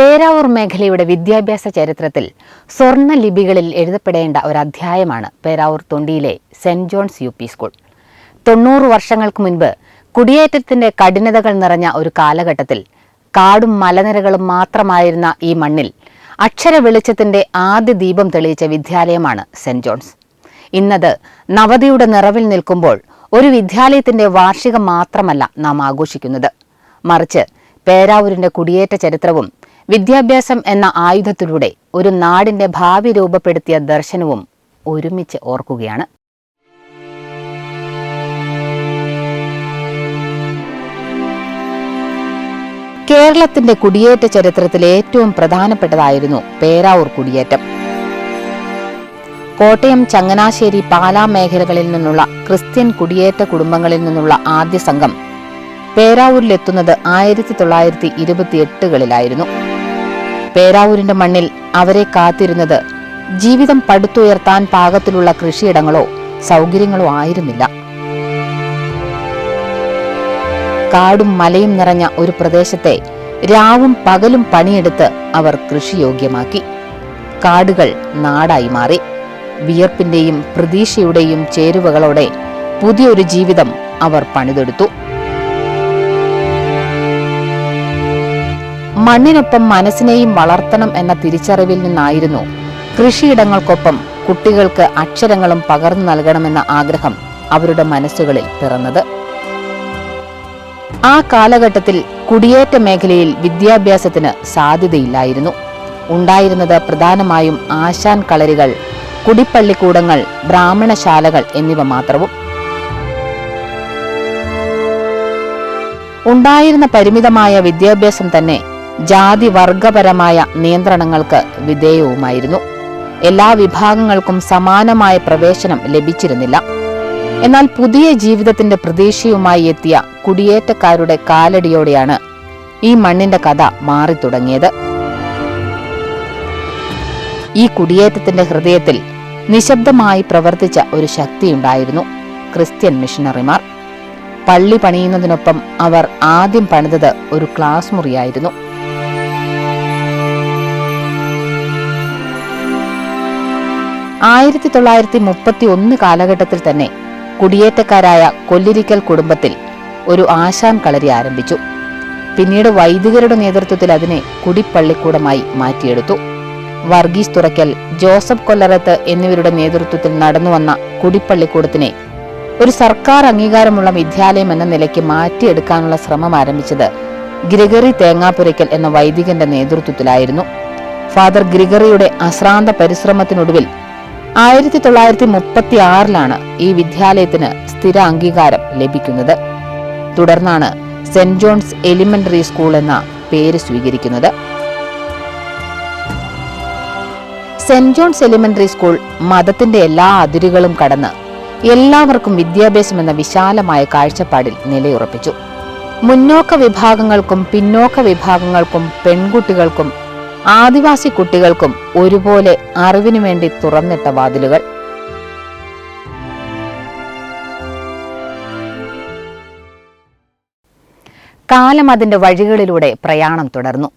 പേരാവൂർ മേഖലയുടെ വിദ്യാഭ്യാസ ചരിത്രത്തിൽ സ്വർണ്ണ ലിപികളിൽ എഴുതപ്പെടേണ്ട ഒരു അധ്യായമാണ് പേരാവൂർ തൊണ്ടിയിലെ സെന്റ് ജോൺസ് യു.പി. സ്കൂൾ. 90 വർഷങ്ങൾക്ക് മുൻപ് കുടിയേറ്റത്തിന്റെ കഠിനതകൾ നിറഞ്ഞ ഒരു കാലഘട്ടത്തിൽ കാടും മലനിരകളും മാത്രമായിരുന്ന ഈ മണ്ണിൽ അക്ഷര വെളിച്ചത്തിന്റെ ആദ്യ ദീപം തെളിയിച്ച വിദ്യാലയമാണ് സെന്റ് ജോൺസ്. ഇന്നത് നവതിയുടെ നിറവിൽ നിൽക്കുമ്പോൾ ഒരു വിദ്യാലയത്തിന്റെ വാർഷികം മാത്രമല്ല നാം ആഘോഷിക്കുന്നത്, മറിച്ച് പേരാവൂരിന്റെ കുടിയേറ്റ ചരിത്രവും വിദ്യാഭ്യാസം എന്ന ആയുധത്തിലൂടെ ഒരു നാടിന്റെ ഭാവി രൂപപ്പെടുത്തിയ ദർശനവും ഒരുമിച്ച് ഓർക്കുകയാണ്. കേരളത്തിന്റെ കുടിയേറ്റ ചരിത്രത്തിൽ ഏറ്റവും പ്രധാനപ്പെട്ടതായിരുന്നു പേരാവൂർ കുടിയേറ്റം. കോട്ടയം, ചങ്ങനാശ്ശേരി, പാലാ മേഖലകളിൽ നിന്നുള്ള ക്രിസ്ത്യൻ കുടിയേറ്റ കുടുംബങ്ങളിൽ നിന്നുള്ള ആദ്യ സംഘം പേരാവൂരിലെത്തുന്നത് 1928കളിലായിരുന്നു. പേരാവൂരിന്റെ മണ്ണിൽ അവരെ കാത്തിരുന്നത് ജീവിതം പടുത്തുയർത്താൻ പാകത്തിലുള്ള കൃഷിയിടങ്ങളോ സൗകര്യങ്ങളോ ആയിരുന്നില്ല. കാടും മലയും നിറഞ്ഞ ഒരു പ്രദേശത്തെ രാവും പകലും പണിയെടുത്ത് അവർ കൃഷിയോഗ്യമാക്കി. കാടുകൾ നാടായി മാറി. വിയർപ്പിന്റെയും പ്രതീക്ഷയുടെയും ചേരുവകളോടെ പുതിയൊരു ജീവിതം അവർ പണിതെടുത്തു. മണ്ണിനൊപ്പം മനസ്സിനെയും വളർത്തണം എന്ന തിരിച്ചറിവിൽ നിന്നായിരുന്നു കൃഷിയിടങ്ങൾക്കൊപ്പം കുട്ടികൾക്ക് അക്ഷരങ്ങളും പകർന്നു നൽകണമെന്ന ആഗ്രഹം അവരുടെ മനസ്സുകളിൽ പിറന്നത്. ആ കാലഘട്ടത്തിൽ കുടിയേറ്റ മേഖലയിൽ വിദ്യാഭ്യാസത്തിന് സാധ്യതയില്ലായിരുന്നു. ഉണ്ടായിരുന്നത് പ്രധാനമായും ആശാൻ കളരികൾ, കുടിപ്പള്ളിക്കൂടങ്ങൾ, ബ്രാഹ്മണശാലകൾ എന്നിവ മാത്രവും. ഉണ്ടായിരുന്ന പരിമിതമായ വിദ്യാഭ്യാസം തന്നെ ജാതി വർഗപരമായ നിയന്ത്രണങ്ങൾക്ക് വിധേയവുമായിരുന്നു. എല്ലാ വിഭാഗങ്ങൾക്കും സമാനമായ പ്രവേശനം ലഭിച്ചിരുന്നില്ല. എന്നാൽ പുതിയ ജീവിതത്തിന്റെ പ്രതീക്ഷയുമായി എത്തിയ കുടിയേറ്റക്കാരുടെ കാലടിയോടെയാണ് ഈ മണ്ണിന്റെ കഥ മാറിത്തുടങ്ങിയത്. ഈ കുടിയേറ്റത്തിന്റെ ഹൃദയത്തിൽ നിശബ്ദമായി പ്രവർത്തിച്ച ഒരു ശക്തിയുണ്ടായിരുന്നു: ക്രിസ്ത്യൻ മിഷണറിമാർ. പള്ളി പണിയുന്നതിനൊപ്പം അവർ ആദ്യം പണിതത് ഒരു ക്ലാസ് മുറിയായിരുന്നു. ആയിരത്തി 1931 കാലഘട്ടത്തിൽ തന്നെ കുടിയേറ്റക്കാരായ കൊല്ലിരിക്കൽ കുടുംബത്തിൽ ഒരു ആശാൻ കളരി ആരംഭിച്ചു. പിന്നീട് വൈദികരുടെ നേതൃത്വത്തിൽ അതിനെ കുടിപ്പള്ളിക്കൂടമായി മാറ്റിയെടുത്തു. വർഗീസ് തുറക്കൽ, ജോസഫ് കൊല്ലറത്ത് എന്നിവരുടെ നേതൃത്വത്തിൽ നടന്നുവന്ന കുടിപ്പള്ളിക്കൂടത്തിനെ ഒരു സർക്കാർ അംഗീകാരമുള്ള വിദ്യാലയം എന്ന നിലയ്ക്ക് മാറ്റിയെടുക്കാനുള്ള ശ്രമം ആരംഭിച്ചത് ഗ്രിഗറി തേങ്ങാപുരയ്ക്കൽ എന്ന വൈദികന്റെ നേതൃത്വത്തിലായിരുന്നു. ഫാദർ ഗ്രിഗറിയുടെ അശ്രാന്ത പരിശ്രമത്തിനൊടുവിൽ 1936 ഈ വിദ്യാലയത്തിന് സ്ഥിര അംഗീകാരം ലഭിക്കുന്നത്. തുടർന്നാണ് സെന്റ് ജോൺസ് എലിമെന്ററി സ്കൂൾ എന്ന പേര് സ്വീകരിക്കുന്നത്. സെന്റ് ജോൺസ് എലിമെന്ററി സ്കൂൾ മതത്തിന്റെ എല്ലാ അതിരുകളും കടന്ന് എല്ലാവർക്കും വിദ്യാഭ്യാസം എന്ന വിശാലമായ കാഴ്ചപ്പാടിൽ നിലയുറപ്പിച്ചു. മുന്നോക്ക വിഭാഗങ്ങൾക്കും പിന്നോക്ക വിഭാഗങ്ങൾക്കും പെൺകുട്ടികൾക്കും ആദിവാസി കുട്ടികൾക്കും ഒരുപോലെ അറിവിനു വേണ്ടി തുറന്നിട്ട വാതിലുകൾ. കാലം അതിന്റെ വഴികളിലൂടെ പ്രയാണം തുടർന്നു.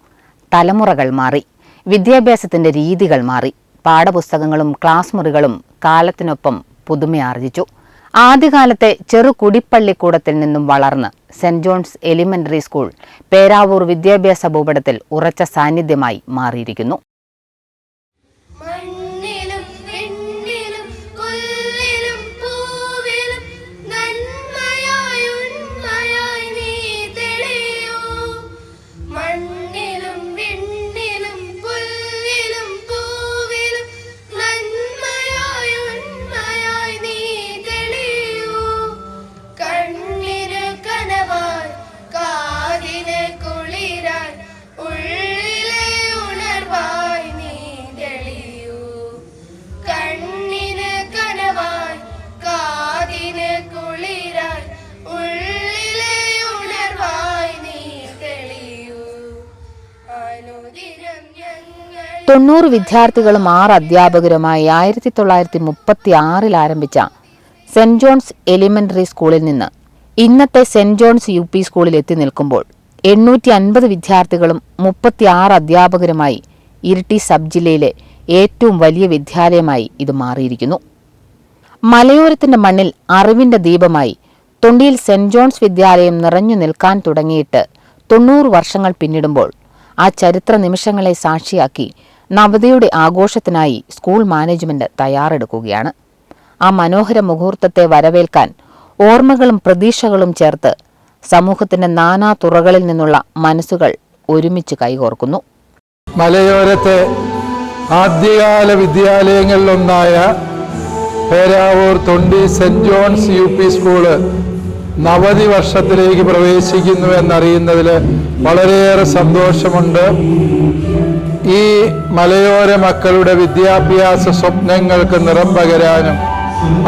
തലമുറകൾ മാറി, വിദ്യാഭ്യാസത്തിന്റെ രീതികൾ മാറി. പാഠപുസ്തകങ്ങളും ക്ലാസ് മുറികളും കാലത്തിനൊപ്പം പുതുമയാർജിച്ചു. ആദ്യകാലത്തെ ചെറു കുടിപ്പള്ളിക്കൂടത്തിൽ നിന്നും വളർന്ന് saint John's elementary school Peravoor വിദ്യാഭ്യാസ ഭൂപടത്തിൽ ഉറച്ച സാന്നിധ്യമായി മാറിയിരിക്കുന്നു. തൊണ്ണൂറ് വിദ്യാർത്ഥികളും 6 അധ്യാപകരുമായി 1936 ആരംഭിച്ച സെന്റ് ജോൺസ് എലിമെന്ററി സ്കൂളിൽ നിന്ന് ഇന്നത്തെ സെന്റ് ജോൺസ് യു.പി. സ്കൂളിൽ എത്തി നിൽക്കുമ്പോൾ 850 വിദ്യാർത്ഥികളും 36 അധ്യാപകരുമായി ഇരിട്ടി സബ് ജില്ലയിലെ ഏറ്റവും വലിയ വിദ്യാലയമായി ഇത് മാറിയിരിക്കുന്നു. മലയോരത്തിന്റെ മണ്ണിൽ അറിവിന്റെ ദീപമായി തൊണ്ടിയിൽ സെന്റ് ജോൺസ് വിദ്യാലയം നിറഞ്ഞു നിൽക്കാൻ തുടങ്ങിയിട്ട് 90 വർഷങ്ങൾ പിന്നിടുമ്പോൾ ആ ചരിത്ര നിമിഷങ്ങളെ സാക്ഷിയാക്കി നവതിയുടെ ആഘോഷത്തിനായി സ്കൂൾ മാനേജ്മെന്റ് തയ്യാറെടുക്കുകയാണ്. ആ മനോഹര മുഹൂർത്തത്തെ വരവേൽക്കാൻ ഓർമ്മകളും പ്രതീക്ഷകളും ചേർത്ത് സമൂഹത്തിന്റെ നാനാ തുറകളിൽ നിന്നുള്ള മനസ്സുകൾ ഒരുമിച്ച് കൈകോർക്കുന്നു. മലയോരത്തെ ആദ്യകാല വിദ്യാലയങ്ങളിലൊന്നായ പേരാവൂർ തൊണ്ടി സെന്റ് ജോൺസ് UP സ്കൂള് നവതി വർഷത്തിലേക്ക് പ്രവേശിക്കുന്നു എന്നറിയുന്നതിൽ വളരെയേറെ സന്തോഷമുണ്ട്. ഈ മലയോര മക്കളുടെ വിദ്യാഭ്യാസ സ്വപ്നങ്ങൾക്ക് നിറം പകരാനും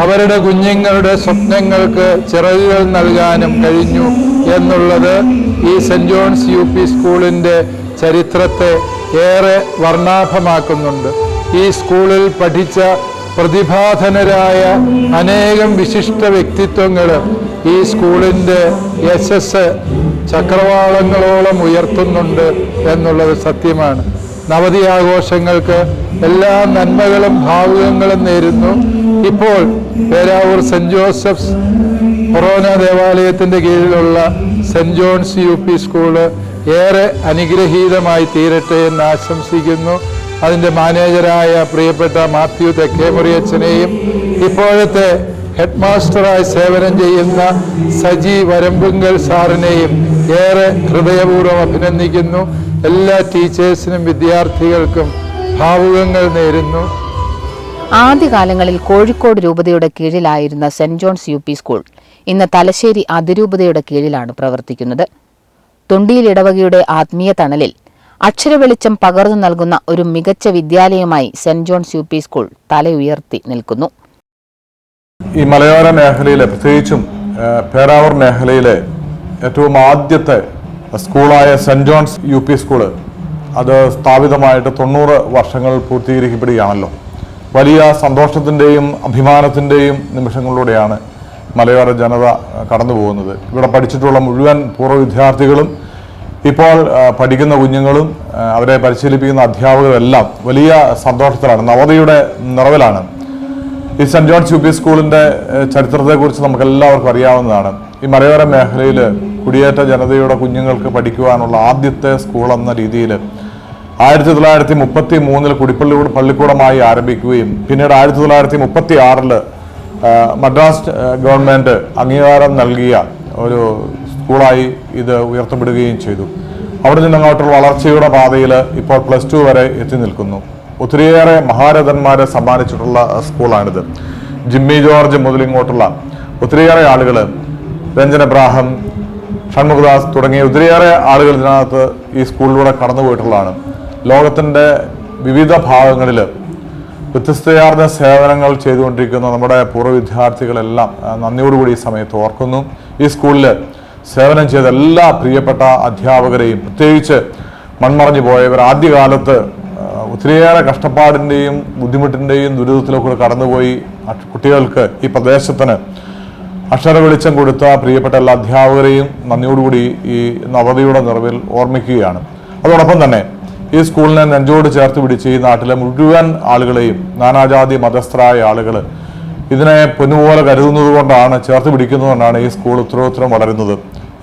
അവരുടെ കുഞ്ഞുങ്ങളുടെ സ്വപ്നങ്ങൾക്ക് ചിറകുകൾ നൽകാനും കഴിഞ്ഞു എന്നുള്ളത് ഈ സെന്റ് ജോൺസ് UP സ്കൂളിൻ്റെ ചരിത്രത്തെ ഏറെ വർണ്ണാഭമാക്കുന്നുണ്ട്. ഈ സ്കൂളിൽ പഠിച്ച പ്രതിഭാധനരായ അനേകം വിശിഷ്ട വ്യക്തിത്വങ്ങൾ ഈ സ്കൂളിൻ്റെ യശസ് ചക്രവാളങ്ങളോളം ഉയർത്തുന്നുണ്ട് എന്നുള്ളത് സത്യമാണ്. നവതി ആഘോഷങ്ങൾക്ക് എല്ലാ നന്മകളും ഭാവുകങ്ങളും നേരുന്നു. ഇപ്പോൾ പേരാവൂർ സെന്റ് ജോസഫ്സ് കൊറോന ദേവാലയത്തിൻ്റെ കീഴിലുള്ള സെന്റ് ജോൺസ് UP സ്കൂള് ഏറെ അനുഗ്രഹീതമായി തീരട്ടെ എന്ന് ആശംസിക്കുന്നു. അതിൻ്റെ മാനേജരായ പ്രിയപ്പെട്ട മാത്യു തെക്കേമുറിയച്ഛനെയും ഇപ്പോഴത്തെ ഹെഡ് മാസ്റ്ററായി സേവനം ചെയ്യുന്ന സജി വരമ്പുങ്കൽ സാറിനെയും ഏറെ ഹൃദയപൂർവ്വം അഭിനന്ദിക്കുന്നു. എല്ലാ ടീച്ചേഴ്സിനും വിദ്യാർത്ഥികൾക്കും ഭാവുകങ്ങൾ നേരുന്നു. ആദ്യകാലങ്ങളിൽ കോഴിക്കോട് രൂപതയുടെ കീഴിലായിരുന്ന സെന്റ് ജോൺസ് UP സ്കൂൾ ഇന്ന് തലശ്ശേരി അതിരൂപതയുടെ കീഴിലാണ് പ്രവർത്തിക്കുന്നത്. തൊണ്ടിയിൽ ഇടവകയുടെ ആത്മീയ തണലിൽ അക്ഷരവെളിച്ചം പകർന്നു നൽകുന്ന ഒരു മികച്ച വിദ്യാലയമായി സെന്റ് ജോൺസ് UP സ്കൂൾ തലയുയർത്തി നിൽക്കുന്നു. ഈ മലയോര മേഖലയിലെ, പ്രത്യേകിച്ചും പേരാവൂർ മേഖലയിലെ ഏറ്റവും ആദ്യത്തെ സ്കൂളായ സെന്റ് ജോൺസ് UP സ്കൂള് അത് സ്ഥാപിതമായിട്ട് 90 വർഷങ്ങൾ പൂർത്തീകരിക്കപ്പെടുകയാണല്ലോ. വലിയ സന്തോഷത്തിൻ്റെയും അഭിമാനത്തിൻ്റെയും നിമിഷങ്ങളിലൂടെയാണ് മലയോര ജനത കടന്നു പോകുന്നത്. ഇവിടെ പഠിച്ചിട്ടുള്ള മുഴുവൻ പൂർവ്വ വിദ്യാർത്ഥികളും ഇപ്പോൾ പഠിക്കുന്ന കുഞ്ഞുങ്ങളും അവരെ പരിശീലിപ്പിക്കുന്ന അധ്യാപകരും എല്ലാം വലിയ സന്തോഷത്തിലാണ്, നവതിയുടെ നിറവിലാണ്. ഈ സെന്റ് ജോൺസ് UP സ്കൂളിൻ്റെ ചരിത്രത്തെക്കുറിച്ച് നമുക്ക് എല്ലാവർക്കും അറിയാവുന്നതാണ്. ഈ മലയോര മേഖലയിൽ കുടിയേറ്റ ജനതയുടെ കുഞ്ഞുങ്ങൾക്ക് പഠിക്കുവാനുള്ള ആദ്യത്തെ സ്കൂൾ എന്ന രീതിയിൽ 1933 കുടിപ്പള്ളി പള്ളിക്കൂടമായി ആരംഭിക്കുകയും പിന്നീട് 1936 മദ്രാസ് ഗവൺമെൻറ് അംഗീകാരം നൽകിയ ഒരു സ്കൂളായി ഇത് ഉയർത്തപ്പെടുകയും ചെയ്തു. അവിടെ നിന്നങ്ങോട്ടുള്ള വളർച്ചയുടെ പാതയിൽ ഇപ്പോൾ +2 വരെ എത്തി നിൽക്കുന്നു. ഒത്തിരിയേറെ മഹാരഥന്മാരെ സമ്മാനിച്ചിട്ടുള്ള സ്കൂളാണിത്. ജിമ്മി ജോർജ് മുതലിങ്ങോട്ടുള്ള ഒത്തിരിയേറെ ആളുകൾ, രഞ്ജൻ എബ്രാഹിം, ഷൺമുഖദാസ് തുടങ്ങിയ ഒത്തിരിയേറെ ആളുകൾ ഇതിനകത്ത് ഈ സ്കൂളിലൂടെ കടന്നു പോയിട്ടുള്ളതാണ്. ലോകത്തിൻ്റെ വിവിധ ഭാഗങ്ങളിൽ വ്യത്യസ്തയാർന്ന സേവനങ്ങൾ ചെയ്തുകൊണ്ടിരിക്കുന്ന നമ്മുടെ പൂർവ്വ വിദ്യാർത്ഥികളെല്ലാം നന്ദിയോടുകൂടി ഈ സമയത്ത് ഓർക്കുന്നു. ഈ സ്കൂളിൽ സേവനം ചെയ്ത എല്ലാ പ്രിയപ്പെട്ട അധ്യാപകരെയും, പ്രത്യേകിച്ച് മൺമറഞ്ഞു പോയവർ, ആദ്യകാലത്ത് ഒത്തിരിയേറെ കഷ്ടപ്പാടിൻ്റെയും ബുദ്ധിമുട്ടിൻ്റെയും ദുരിതത്തിലൊക്കെ കടന്നുപോയി കുട്ടികൾക്ക് ഈ പ്രദേശത്തിന് അക്ഷര വെളിച്ചം കൊടുത്ത പ്രിയപ്പെട്ട എല്ലാ അധ്യാപകരെയും നന്ദിയോടുകൂടി ഈ നവതിയുടെ നിറവിൽ ഓർമ്മിക്കുകയാണ്. അതോടൊപ്പം തന്നെ ഈ സ്കൂളിനെ നെഞ്ചോട് ചേർത്ത് പിടിച്ച് ഈ നാട്ടിലെ മുഴുവൻ ആളുകളെയും, നാനാജാതി മതസ്ഥരായ ആളുകൾ ഇതിനെ പൊന്നുപോലെ കരുതുന്നത് കൊണ്ടാണ്, ചേർത്ത് പിടിക്കുന്നതുകൊണ്ടാണ് ഈ സ്കൂൾ ഉത്തരോത്തരം വളരുന്നത്.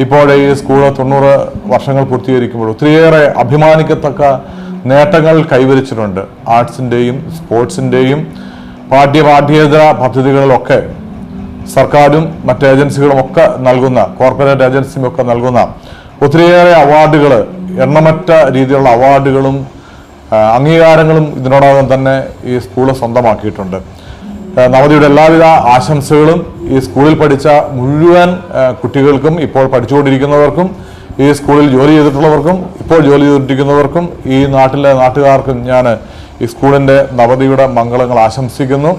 ഇപ്പോൾ ഈ സ്കൂൾ 90 വർഷങ്ങൾ പൂർത്തീകരിക്കുമ്പോൾ ഒത്തിരിയേറെ അഭിമാനിക്കത്തക്ക നേട്ടങ്ങൾ കൈവരിച്ചിട്ടുണ്ട്. ആർട്സിൻ്റെയും സ്പോർട്സിൻ്റെയും പാഠ്യേതര പദ്ധതികളിലൊക്കെ സർക്കാരും മറ്റ് ഏജൻസികളും ഒക്കെ നൽകുന്ന, കോർപ്പറേറ്റ് ഏജൻസിയും ഒക്കെ നൽകുന്ന ഒത്തിരിയേറെ അവാർഡുകൾ, എണ്ണമറ്റ രീതിയിലുള്ള അവാർഡുകളും അംഗീകാരങ്ങളും ഇതിനോടകം തന്നെ ഈ സ്കൂൾ സ്വന്തമാക്കിയിട്ടുണ്ട്. നവതിയുടെ എല്ലാവിധ ആശംസകളും ഈ സ്കൂളിൽ പഠിച്ച മുഴുവൻ കുട്ടികൾക്കും, ഇപ്പോൾ പഠിച്ചുകൊണ്ടിരിക്കുന്നവർക്കും, ഈ സ്കൂളിൽ ജോലി ചെയ്തിട്ടുള്ളവർക്കും, ഇപ്പോൾ ജോലി ചെയ്തിരിക്കുന്നവർക്കും, ഈ നാട്ടിലെ നാട്ടുകാർക്കും ഞാൻ ഈ സ്കൂളിൻ്റെ നവതിയുടെ മംഗളങ്ങൾ ആശംസിക്കുന്നു.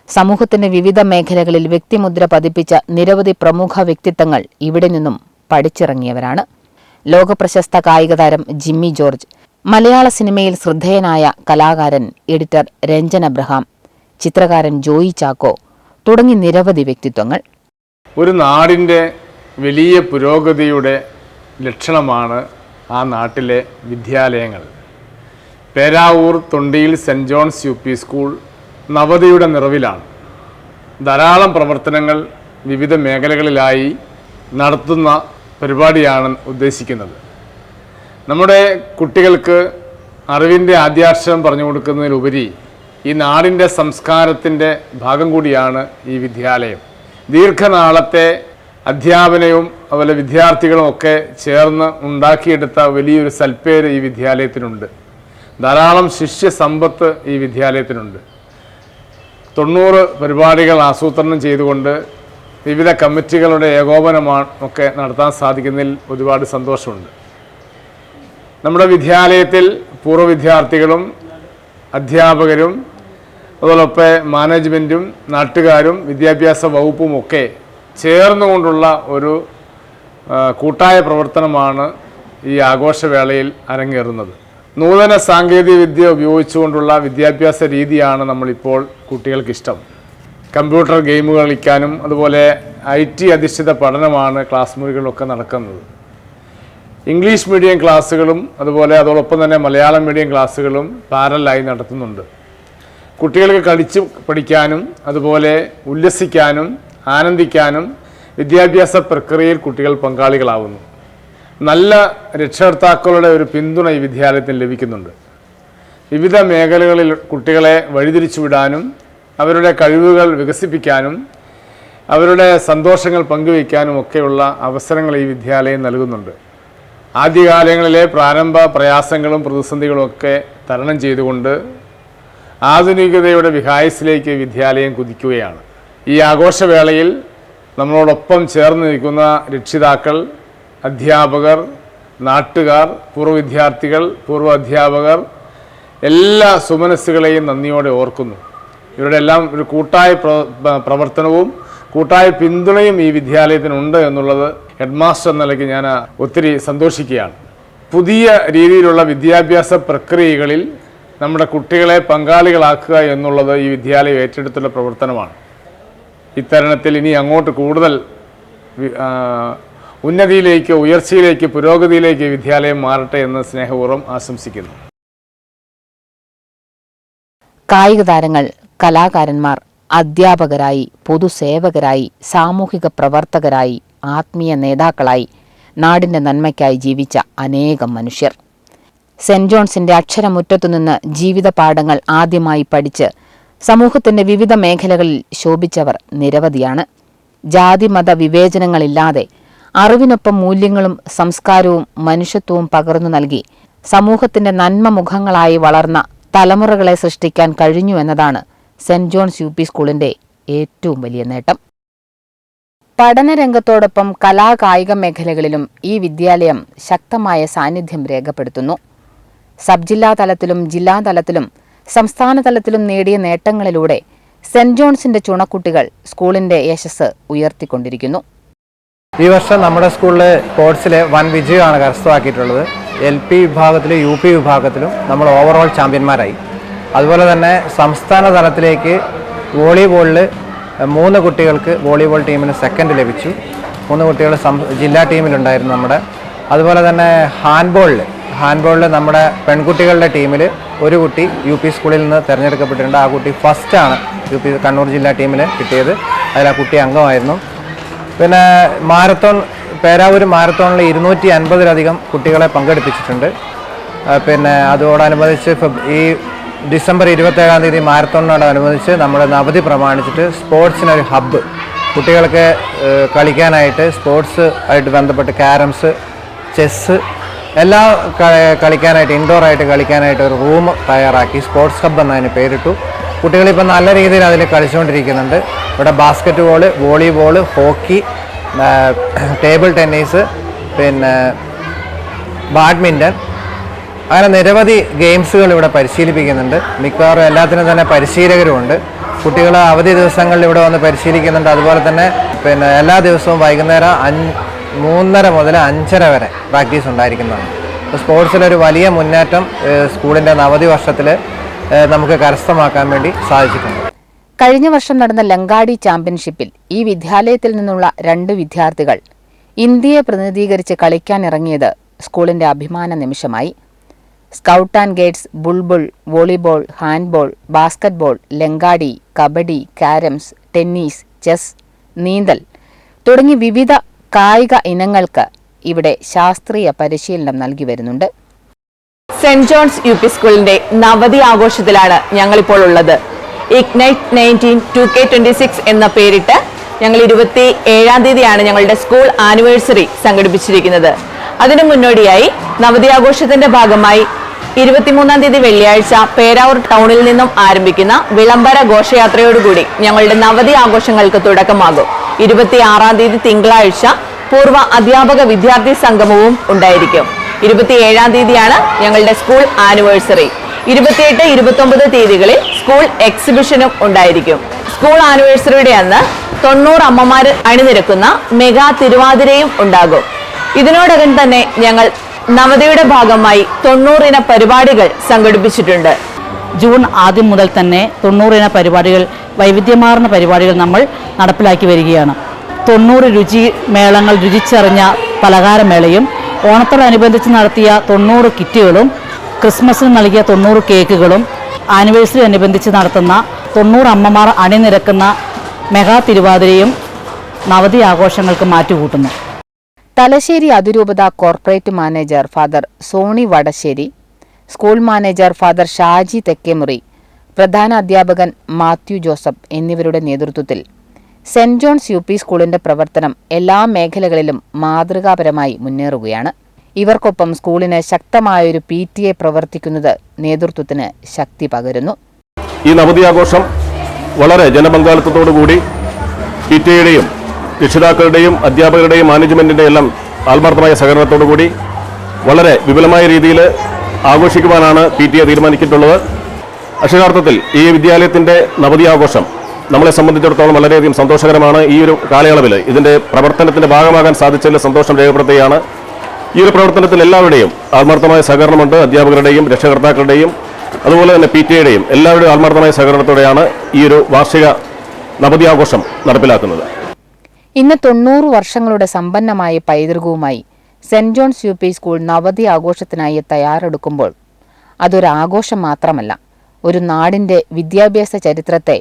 സമൂഹത്തിന്റെ വിവിധ മേഖലകളിൽ വ്യക്തിമുദ്ര പതിപ്പിച്ച നിരവധി പ്രമുഖ വ്യക്തിത്വങ്ങൾ ഇവിടെ നിന്നും പഠിച്ചിറങ്ങിയവരാണ്. ലോകപ്രശസ്ത കായിക താരം ജിമ്മി ജോർജ്, മലയാള സിനിമയിൽ ശ്രദ്ധേയനായ കലാകാരൻ എഡിറ്റർ രഞ്ജൻ എബ്രഹാം, ചിത്രകാരൻ ജോയി ചാക്കോ തുടങ്ങി നിരവധി വ്യക്തിത്വങ്ങൾ. ഒരു നാടിൻ്റെ വലിയ പുരോഗതിയുടെ ലക്ഷണമാണ് ആ നാട്ടിലെ വിദ്യാലയങ്ങൾ. പേരാവൂർ തൊണ്ടിയിൽ saint John's U P school നവതിയുടെ നിറവിലാണ്. ധാരാളം പ്രവർത്തനങ്ങൾ വിവിധ മേഖലകളിലായി നടത്തുന്ന പരിപാടിയാണ് ഉദ്ദേശിക്കുന്നത്. നമ്മുടെ കുട്ടികൾക്ക് അറിവിൻ്റെ ആദ്യാക്ഷരം പറഞ്ഞു കൊടുക്കുന്നതിലുപരി ഈ നാടിൻ്റെ സംസ്കാരത്തിൻ്റെ ഭാഗം കൂടിയാണ് ഈ വിദ്യാലയം. ദീർഘനാളത്തെ അധ്യാപനവും അതുപോലെ വിദ്യാർത്ഥികളും ഒക്കെ ചേർന്ന് ഉണ്ടാക്കിയെടുത്ത വലിയൊരു സൽപ്പേര് ഈ വിദ്യാലയത്തിനുണ്ട്. ധാരാളം ശിഷ്യ സമ്പത്ത് ഈ വിദ്യാലയത്തിനുണ്ട്. 90 പരിപാടികൾ ആസൂത്രണം ചെയ്തുകൊണ്ട് വിവിധ കമ്മിറ്റികളുടെ ഏകോപനമാണ് ഒക്കെ നടത്താൻ സാധിക്കുന്നതിൽ ഒരുപാട് സന്തോഷമുണ്ട്. നമ്മുടെ വിദ്യാലയത്തിൽ പൂർവ്വ വിദ്യാർത്ഥികളും അധ്യാപകരും അതോടൊപ്പം മാനേജ്മെൻറ്റും നാട്ടുകാരും വിദ്യാഭ്യാസ വകുപ്പും ഒക്കെ ചേർന്നുകൊണ്ടുള്ള ഒരു കൂട്ടായ പ്രവർത്തനമാണ് ഈ ആഘോഷവേളയിൽ അരങ്ങേറുന്നത്. നൂതന സാങ്കേതിക വിദ്യ ഉപയോഗിച്ചുകൊണ്ടുള്ള വിദ്യാഭ്യാസ രീതിയാണ് നമ്മളിപ്പോൾ കുട്ടികൾക്കിഷ്ടം. കമ്പ്യൂട്ടർ ഗെയിമുകൾ കളിക്കാനും അതുപോലെ IT അധിഷ്ഠിത പഠനമാണ് ക്ലാസ് മുറികളിലൊക്കെ നടക്കുന്നത്. ഇംഗ്ലീഷ് മീഡിയം ക്ലാസ്സുകളും അതുപോലെ അതോടൊപ്പം തന്നെ മലയാളം മീഡിയം ക്ലാസ്സുകളും പാരലായി നടത്തുന്നുണ്ട്. കുട്ടികൾക്ക് കളിച്ച് പഠിക്കാനും അതുപോലെ ഉല്ലസിക്കാനും ആനന്ദിക്കാനും വിദ്യാഭ്യാസ പ്രക്രിയയിൽ കുട്ടികൾ പങ്കാളികളാവുന്നു. നല്ല രക്ഷകർത്താക്കളുടെ ഒരു പിന്തുണ ഈ വിദ്യാലയത്തിന് ലഭിക്കുന്നുണ്ട്. വിവിധ മേഖലകളിൽ കുട്ടികളെ വഴിതിരിച്ചുവിടാനും അവരുടെ കഴിവുകൾ വികസിപ്പിക്കാനും അവരുടെ സന്തോഷങ്ങൾ പങ്കുവയ്ക്കാനും ഒക്കെയുള്ള അവസരങ്ങൾ ഈ വിദ്യാലയം നൽകുന്നുണ്ട്. ആദ്യകാലങ്ങളിലെ പ്രാരംഭ പ്രയാസങ്ങളും പ്രതിസന്ധികളും ഒക്കെ തരണം ചെയ്തുകൊണ്ട് ആധുനികതയുടെ വിഹായസിലേക്ക് വിദ്യാലയം കുതിക്കുകയാണ്. ഈ ആഘോഷവേളയിൽ നമ്മളോടൊപ്പം ചേർന്ന് നിൽക്കുന്ന രക്ഷിതാക്കൾ, അധ്യാപകർ, നാട്ടുകാർ, പൂർവ്വ വിദ്യാർത്ഥികൾ, പൂർവ്വ അധ്യാപകർ എല്ലാ സുമനസ്സുകളെയും നന്ദിയോടെ ഓർക്കുന്നു. ഇവരുടെ എല്ലാം ഒരു കൂട്ടായ പ്രവർത്തനവും കൂട്ടായ പിന്തുണയും ഈ വിദ്യാലയത്തിനുണ്ട് എന്നുള്ളത് ഹെഡ് മാസ്റ്റർ എന്ന നിലയ്ക്ക് ഞാൻ ഒത്തിരി സന്തോഷിക്കുകയാണ്. പുതിയ രീതിയിലുള്ള വിദ്യാഭ്യാസ പ്രക്രിയകളിൽ നമ്മുടെ കുട്ടികളെ പങ്കാളികളാക്കുക എന്നുള്ളത് ഈ വിദ്യാലയം ഏറ്റെടുത്തുള്ള പ്രവർത്തനമാണ്. ഇത്തരണത്തിൽ ഇനി അങ്ങോട്ട് കൂടുതൽ ഉന്നതിയിലേക്ക്, ഉയർച്ചയിലേക്ക്, പുരോഗതിയിലേക്ക് വിദ്യാലയം മാറട്ടെ എന്ന് സ്നേഹപൂർവ്വം ആശംസിക്കുന്നു. കായിക താരങ്ങൾ, കലാകാരന്മാർ, അധ്യാപകരായി, പൊതുസേവകരായി, സാമൂഹിക പ്രവർത്തകരായി, ആത്മീയ നേതാക്കളായി, നാടിൻ്റെ നന്മയ്ക്കായി ജീവിച്ച അനേകം മനുഷ്യർ. സെന്റ് ജോൺസിന്റെ അക്ഷരമുറ്റത്തുനിന്ന് ജീവിത പാഠങ്ങൾ ആദ്യമായി പഠിച്ച് സമൂഹത്തിന്റെ വിവിധ മേഖലകളിൽ ശോഭിച്ചവർ നിരവധിയാണ്. ജാതിമത വിവേചനങ്ങളില്ലാതെ അറിവിനൊപ്പം മൂല്യങ്ങളും സംസ്കാരവും മനുഷ്യത്വവും പകർന്നു നൽകി സമൂഹത്തിന്റെ നന്മ മുഖങ്ങളായി വളർന്ന തലമുറകളെ സൃഷ്ടിക്കാൻ കഴിഞ്ഞു എന്നതാണ് സെന്റ് ജോൺസ് UP സ്കൂളിന്റെ ഏറ്റവും വലിയ നേട്ടം. പഠനരംഗത്തോടൊപ്പം കലാകായിക മേഖലകളിലും ഈ വിദ്യാലയം ശക്തമായ സാന്നിധ്യം രേഖപ്പെടുത്തുന്നു. സബ് ജില്ലാ തലത്തിലും ജില്ലാതലത്തിലും സംസ്ഥാന തലത്തിലും നേടിയ നേട്ടങ്ങളിലൂടെ സെന്റ് ജോൺസിന്റെ ചുണക്കുട്ടികൾ സ്കൂളിന്റെ യശസ് ഉയർത്തിക്കൊണ്ടിരിക്കുന്നു. ഈ വർഷം നമ്മുടെ സ്കൂളിൽ സ്പോർട്സിൽ വൻ വിജയമാണ് കരസ്ഥമാക്കിയിട്ടുള്ളത്. LP വിഭാഗത്തിലും UP വിഭാഗത്തിലും നമ്മൾ ഓവറോൾ ചാമ്പ്യന്മാരായി. അതുപോലെ തന്നെ സംസ്ഥാന തലത്തിലേക്ക് വോളിബോളിൽ 3 കുട്ടികൾക്ക് വോളിബോൾ ടീമിന് സെക്കൻഡ് ലഭിച്ചു. 3 കുട്ടികൾ ജില്ലാ ടീമിലുണ്ടായിരുന്നു നമ്മുടെ. അതുപോലെ തന്നെ ഹാൻഡ്ബോളിൽ നമ്മുടെ പെൺകുട്ടികളുടെ ടീമിൽ ഒരു കുട്ടി UP സ്കൂളിൽ നിന്ന് തിരഞ്ഞെടുക്കപ്പെട്ടിട്ടുണ്ട്. ആ കുട്ടി ഫസ്റ്റാണ് UP കണ്ണൂർ ജില്ലാ ടീമിൽ കിട്ടിയത്. അതിൽ ആ കുട്ടി അംഗമായിരുന്നു. പിന്നെ പേരാവൂർ മാരത്തോണിൽ 250-ലധികം കുട്ടികളെ പങ്കെടുപ്പിച്ചിട്ടുണ്ട്. പിന്നെ അതോടനുബന്ധിച്ച് ഈ ഡിസംബർ 27-ാം തീയതി മാരത്തോണിനോടനുബന്ധിച്ച് നമ്മുടെ നവതി പ്രമാണിച്ചിട്ട് സ്പോർട്സിനൊരു ഹബ്ബ് കുട്ടികൾക്ക് കളിക്കാനായിട്ട് സ്പോർട്സ് ആയിട്ട് ബന്ധപ്പെട്ട് ക്യാരംസ്, ചെസ്സ് എല്ലാം കളിക്കാനായിട്ട് ഇൻഡോറായിട്ട് കളിക്കാനായിട്ട് ഒരു റൂം തയ്യാറാക്കി സ്പോർട്സ് ഹബ്ബ് എന്നതിന് പേരിട്ടു. കുട്ടികളിപ്പോൾ നല്ല രീതിയിൽ അതിൽ കളിച്ചുകൊണ്ടിരിക്കുന്നുണ്ട്. ഇവിടെ basket ball, volleyball, hockey, table tennis, പിന്നെ ബാഡ്മിൻ്റൺ, അങ്ങനെ നിരവധി ഗെയിംസുകൾ ഇവിടെ പരിശീലിപ്പിക്കുന്നുണ്ട്. മിക്കവാറും എല്ലാത്തിനും തന്നെ പരിശീലകരുമുണ്ട്. കുട്ടികൾ അവധി ദിവസങ്ങളിൽ ഇവിടെ വന്ന് പരിശീലിക്കുന്നുണ്ട്. അതുപോലെ തന്നെ പിന്നെ എല്ലാ ദിവസവും വൈകുന്നേരം 3:30 മുതൽ 5:30 വരെ പ്രാക്ടീസ് ഉണ്ടായിരിക്കുന്നതാണ്. സ്പോർട്സിലൊരു വലിയ മുന്നേറ്റം സ്കൂളിൻ്റെ നവതി വർഷത്തിൽ നമുക്ക് കരസ്ഥമാക്കാൻ വേണ്ടി സാധിച്ചിട്ടുണ്ട്. കഴിഞ്ഞ വർഷം നടന്ന ലങ്കാടി ചാമ്പ്യൻഷിപ്പിൽ ഈ വിദ്യാലയത്തിൽ നിന്നുള്ള 2 വിദ്യാർത്ഥികൾ ഇന്ത്യയെ പ്രതിനിധീകരിച്ച് കളിക്കാനിറങ്ങിയത് സ്കൂളിന്റെ അഭിമാന നിമിഷമായി. Scout and guides, bulbul, volleyball, handball, basketball, langadi, kabaddi, carroms, tennis, chess, നീന്തൽ തുടങ്ങി വിവിധ കായിക ഇനങ്ങൾക്ക് ഇവിടെ ശാസ്ത്രീയ പരിശീലനം നൽകി വരുന്നുണ്ട്. സെന്റ് ജോൺസ് യു പി സ്കൂളിന്റെ നവതി ആഘോഷത്തിലാണ് ഞങ്ങളിപ്പോൾ ഉള്ളത്. ഇഗ്നൈറ്റ് 2K26 എന്ന പേരിട്ട് ഞങ്ങൾ 27-ാം തീയതിയാണ് ഞങ്ങളുടെ സ്കൂൾ ആനിവേഴ്സറി സംഘടിപ്പിച്ചിരിക്കുന്നത്. അതിനു മുന്നോടിയായി നവതി ആഘോഷത്തിന്റെ ഭാഗമായി 23-ാം തീയതി വെള്ളിയാഴ്ച പേരാവൂർ ടൗണിൽ നിന്നും ആരംഭിക്കുന്ന വിളംബര ഘോഷയാത്രയോടുകൂടി ഞങ്ങളുടെ നവതി ആഘോഷങ്ങൾക്ക് തുടക്കമാകും. 26-ാം തീയതി തിങ്കളാഴ്ച പൂർവ്വ അധ്യാപക വിദ്യാർത്ഥി സംഗമവും ഉണ്ടായിരിക്കും. 27-ാം തീയതിയാണ് ഞങ്ങളുടെ സ്കൂൾ ആനിവേഴ്സറി. 28, 29 തീയതികളിൽ സ്കൂൾ എക്സിബിഷനും ഉണ്ടായിരിക്കും. സ്കൂൾ ആനിവേഴ്സറിയുടെ അന്ന് 90 അമ്മമാർ അണിനിരക്കുന്ന മെഗാ തിരുവാതിരയും ഉണ്ടാകും. ഇതിനോടകം തന്നെ ഞങ്ങൾ നവതിയുടെ ഭാഗമായി 90 ഇന പരിപാടികൾ സംഘടിപ്പിച്ചിട്ടുണ്ട്. ജൂൺ ആദ്യം മുതൽ തന്നെ 90 ഇന പരിപാടികൾ, വൈവിധ്യമാർന്ന പരിപാടികൾ നമ്മൾ നടപ്പിലാക്കി വരികയാണ്. 90 രുചി മേളങ്ങൾ, രുചിച്ചറിഞ്ഞ പലഹാരമേളയും, ഓണത്തോടനുബന്ധിച്ച് നടത്തിയ 90 കിറ്റുകളും, ക്രിസ്മസിന് നൽകിയ 90 കേക്കുകളും, ആനിവേഴ്സറി അനുബന്ധിച്ച് നടത്തുന്ന 90 അമ്മമാർ അണിനിരക്കുന്ന മെഗാ തിരുവാതിരയും നവതി ആഘോഷങ്ങൾക്ക് മാറ്റുകൂട്ടുന്നു. തലശ്ശേരി അതിരൂപത corporate manager father Soni Vadassery, school manager father Shaji Thekkemuri, പ്രധാന അധ്യാപകൻ മാത്യു ജോസഫ് എന്നിവരുടെ നേതൃത്വത്തിൽ സെന്റ് ജോൺസ് യു പി സ്കൂളിന്റെ പ്രവർത്തനം എല്ലാ മേഖലകളിലും മാതൃകാപരമായി മുന്നേറുകയാണ്. ഇവർക്കൊപ്പം സ്കൂളിന് ശക്തമായൊരു PTA പ്രവർത്തിക്കുന്നത് നേതൃത്വത്തിന് ശക്തി പകരുന്നു. ഈ നവതി ആഘോഷം വളരെ ജനപങ്കാളിത്തത്തോടുകൂടി PTA-യുടെയും രക്ഷിതാക്കളുടെയും അധ്യാപകരുടെയും മാനേജ്മെന്റിന്റെ എല്ലാം ആത്മാർത്ഥമായ സഹകരണത്തോടുകൂടി വളരെ വിപുലമായ രീതിയിൽ ആഘോഷിക്കുവാനാണ് PTA തീരുമാനിച്ചിട്ടുള്ളത്. അക്ഷരാർത്ഥത്തിൽ ഈ വിദ്യാലയത്തിന്റെ നവതി ആഘോഷം നമ്മളെ സംബന്ധിച്ചിടത്തോളം വളരെയധികം സന്തോഷകരമാണ്. ഈ ഒരു കാലയളവിൽ ഇതിന്റെ പ്രവർത്തനത്തിന്റെ ഭാഗമാകാൻ സാധിച്ചതിൽ സന്തോഷം രേഖപ്പെടുത്തുകയാണ്. ഈ ഒരു പ്രവർത്തനത്തിൽ എല്ലാവരുടെയും ആത്മാർത്ഥമായ സഹകരണമുണ്ട്. അധ്യാപകരുടെയും രക്ഷകർത്താക്കളുടെയും അതുപോലെ തന്നെ PTA-യുടെയും എല്ലാവരുടെയും ആത്മാർത്ഥമായ സഹകരണത്തോടെയാണ് ഈ ഒരു വാർഷിക നവതി ആഘോഷം നടപ്പിലാക്കുന്നത്. ഇന്ന് 90 വർഷങ്ങളുടെ സമ്പന്നമായ പൈതൃകവുമായി saint John's U P school നവതി ആഘോഷത്തിനായി തയ്യാറെടുക്കുമ്പോൾ അതൊരു ആഘോഷം മാത്രമല്ല, ഒരു നാടിന്റെ വിദ്യാഭ്യാസ ചരിത്രത്തെ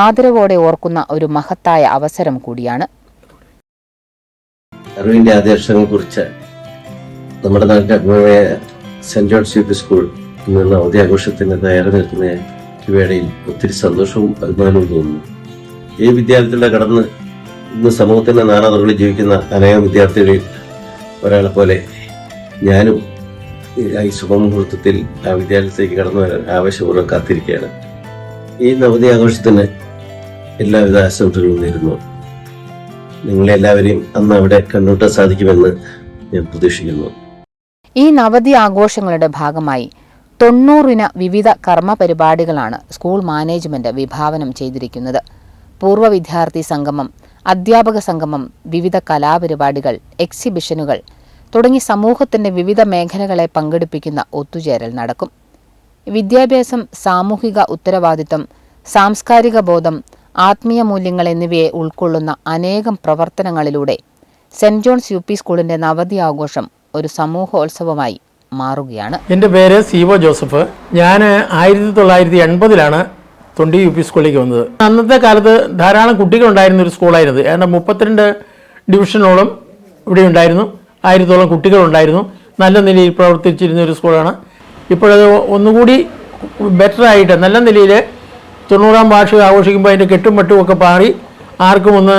ആദരവോടെ ഓർക്കുന്ന ഒരു മഹത്തായ അവസരം കൂടിയാണ്. അറിവിന്റെ ആദർശങ്ങളെ കുറിച്ച് നമ്മുടെ നാട്ടിലെ അഭിമാനമായ saint John's U P school ഇന്ന് നവതി ആഘോഷത്തിന് തയ്യാറു നിൽക്കുന്ന വേളയിൽ ഒത്തിരി സന്തോഷവും അഭിമാനവും തോന്നുന്നു. ഈ വിദ്യാലയത്തിലൂടെ കടന്ന് ഇന്ന് സമൂഹത്തിന്റെ നാനാതുറകളിൽ ജീവിക്കുന്ന അനേകം വിദ്യാർത്ഥികളിൽ ഒരാളെ പോലെ ഞാനും ഈ ശുഭമുഹൂർത്തത്തിൽ ആ വിദ്യാലയത്തിലേക്ക് കടന്നു വരാൻ ആവേശപൂർവ്വം കാത്തിരിക്കുകയാണ്. ഈ നവതി ആഘോഷത്തിന് എല്ലാവിധ ആശംസകളും നേരുന്നു. നിങ്ങളെല്ലാവരെയും അന്ന് അവിടെ കണ്ടുമുട്ടാൻ സാധിക്കുമെന്ന് ഞാൻ പ്രതീക്ഷിക്കുന്നു. ഈ നവതി ആഘോഷങ്ങളുടെ ഭാഗമായി 90 ഇന വിവിധ കർമ്മ പരിപാടികളാണ് സ്കൂൾ മാനേജ്മെന്റ് വിഭാവനം ചെയ്തിരിക്കുന്നത്. പൂർവ്വ വിദ്യാർത്ഥി സംഗമം, അധ്യാപക സംഗമം, വിവിധ കലാപരിപാടികൾ, എക്സിബിഷനുകൾ തുടങ്ങി സമൂഹത്തിന്റെ വിവിധ മേഖലകളെ പങ്കെടുപ്പിക്കുന്ന ഒത്തുചേരൽ നടക്കും. വിദ്യാഭ്യാസം, സാമൂഹിക ഉത്തരവാദിത്തം, സാംസ്കാരിക ബോധം, ആത്മീയ മൂല്യങ്ങൾ എന്നിവയെ ഉൾക്കൊള്ളുന്ന അനേകം പ്രവർത്തനങ്ങളിലൂടെ സെന്റ് ജോൺസ് യു പി സ്കൂളിന്റെ നവതി ആഘോഷം ഒരു സമൂഹോത്സവമായി മാറുകയാണ്. എൻ്റെ പേര് സിവോ ജോസഫ്. ഞാൻ 1980-ലാണ് തൊണ്ടി യു പി സ്കൂളിലേക്ക് വന്നത്. അന്നത്തെ കാലത്ത് ധാരാളം കുട്ടികളുണ്ടായിരുന്ന ഒരു സ്കൂളായിരുന്നു. ഏതാണ്ട് 32 ഡിവിഷനോളം ഇവിടെ ഉണ്ടായിരുന്നു. 1000-ഓളം കുട്ടികളുണ്ടായിരുന്നു. നല്ല നിലയിൽ പ്രവർത്തിച്ചിരുന്ന ഒരു സ്കൂളാണ്. ഇപ്പോഴത് ഒന്നുകൂടി ബെറ്ററായിട്ട് നല്ല നിലയിൽ 90-ാം വാർഷികം ആഘോഷിക്കുമ്പോൾ അതിൻ്റെ കെട്ടും മട്ടും ഒക്കെ മാറി ആർക്കും ഒന്ന്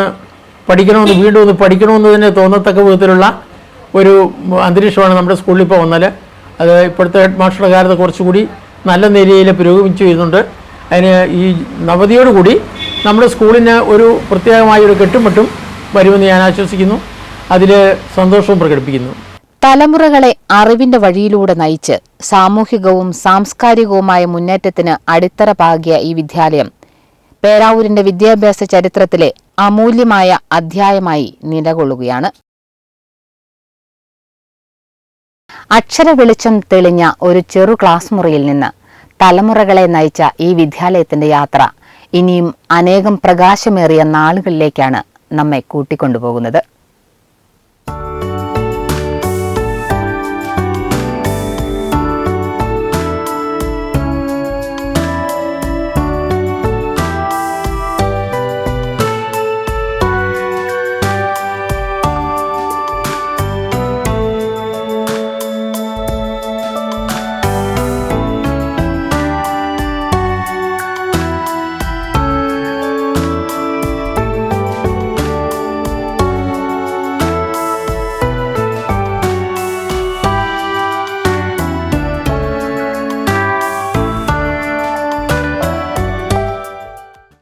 പഠിക്കണമെന്ന്, വീണ്ടും ഒന്ന് പഠിക്കണമെന്ന് തന്നെ തോന്നത്തക്ക വിധത്തിലുള്ള ഒരു അന്തരീക്ഷമാണ് നമ്മുടെ സ്കൂളിൽ ഇപ്പോൾ വന്നാൽ. അത് ഇപ്പോഴത്തെ ഹെഡ് മാസ്റ്ററുടെ കാലത്ത് കുറച്ചുകൂടി നല്ല നിലയിൽ പുരോഗമിച്ചു വരുന്നുണ്ട്. അതിന് ഈ നവതിയോടുകൂടി നമ്മുടെ സ്കൂളിന് ഒരു പ്രത്യേകമായ ഒരു കെട്ടുമട്ടും വരുമെന്ന് ഞാൻ ആശ്വസിക്കുന്നു. അതിൽ സന്തോഷവും പ്രകടിപ്പിക്കുന്നു. തലമുറകളെ അറിവിന്റെ വഴിയിലൂടെ നയിച്ച് സാമൂഹികവും സാംസ്കാരികവുമായ മുന്നേറ്റത്തിന് അടിത്തറ പാകിയ ഈ വിദ്യാലയം പേരാവൂരിന്റെ വിദ്യാഭ്യാസ ചരിത്രത്തിലെ അമൂല്യമായ അധ്യായമായി നിലകൊള്ളുകയാണ്. അക്ഷര വെളിച്ചം തെളിഞ്ഞ ഒരു ചെറു ക്ലാസ് മുറിയിൽ നിന്ന് തലമുറകളെ നയിച്ച ഈ വിദ്യാലയത്തിന്റെ യാത്ര ഇനിയും അനേകം പ്രകാശമേറിയ നാളുകളിലേക്കാണ് നമ്മെ കൂട്ടിക്കൊണ്ടുപോകുന്നത്.